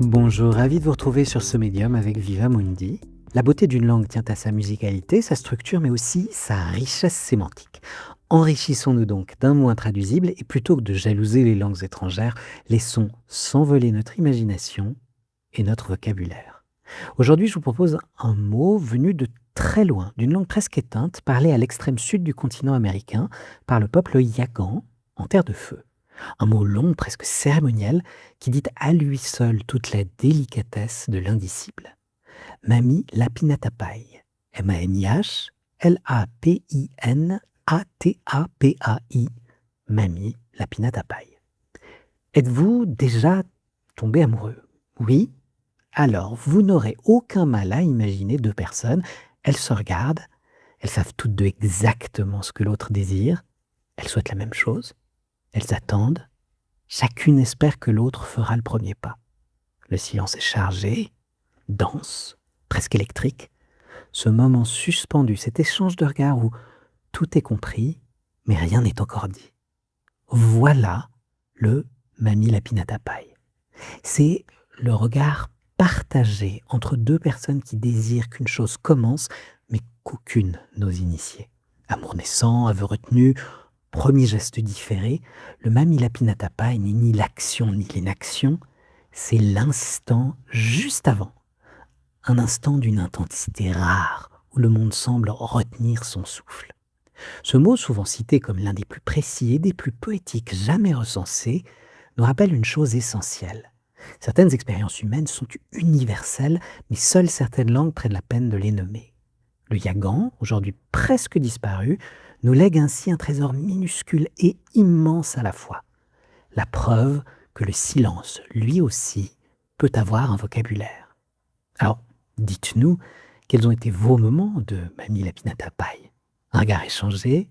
Bonjour, ravi de vous retrouver sur ce médium avec Viva Mundi. La beauté d'une langue tient à sa musicalité, sa structure, mais aussi sa richesse sémantique. Enrichissons-nous donc d'un mot intraduisible et plutôt que de jalouser les langues étrangères, laissons s'envoler notre imagination et notre vocabulaire. Aujourd'hui, je vous propose un mot venu de très loin, d'une langue presque éteinte, parlée à l'extrême sud du continent américain par le peuple Yagan, en terre de feu. Un mot long, presque cérémoniel, qui dit à lui seul toute la délicatesse de l'indicible. Mami Lapinatapai. M-A-M-I-H L-A-P-I-N-A-T-A-P-A-I. Mami Lapinatapai. Êtes-vous déjà tombé amoureux? Oui? Alors, vous n'aurez aucun mal à imaginer deux personnes. Elles se regardent, elles savent toutes deux exactement ce que l'autre désire, elles souhaitent la même chose, elles attendent, chacune espère que l'autre fera le premier pas. Le silence est chargé, dense, presque électrique. Ce moment suspendu, cet échange de regards où tout est compris, mais rien n'est encore dit. Voilà le Mami Lapinatapai. C'est le regard partagé entre deux personnes qui désirent qu'une chose commence, mais qu'aucune n'ose initier. Amour naissant, aveu retenu, premier geste différé, le Mami Lapinatapai n'est ni l'action ni l'inaction, c'est l'instant juste avant. Un instant d'une intensité rare, où le monde semble retenir son souffle. Ce mot, souvent cité comme l'un des plus précis et des plus poétiques jamais recensés, nous rappelle une chose essentielle. Certaines expériences humaines sont universelles, mais seules certaines langues prennent la peine de les nommer. Le Yagan, aujourd'hui presque disparu, nous lègue ainsi un trésor minuscule et immense à la fois. La preuve que le silence, lui aussi, peut avoir un vocabulaire. Alors, dites-nous, quels ont été vos moments de Mami Lapinatapai? Un regard échangé,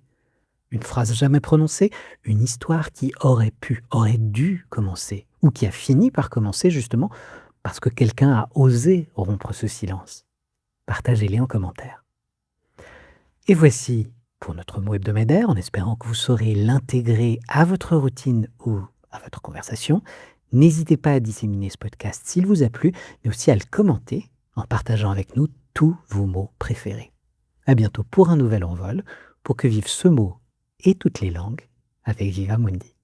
une phrase jamais prononcée, une histoire qui aurait pu, aurait dû commencer, ou qui a fini par commencer justement parce que quelqu'un a osé rompre ce silence. Partagez-les en commentaire. Et voici pour notre mot hebdomadaire, en espérant que vous saurez l'intégrer à votre routine ou à votre conversation. N'hésitez pas à disséminer ce podcast s'il vous a plu, mais aussi à le commenter en partageant avec nous tous vos mots préférés. À bientôt pour un nouvel envol, pour que vivent ce mot et toutes les langues avec Viva Mundi.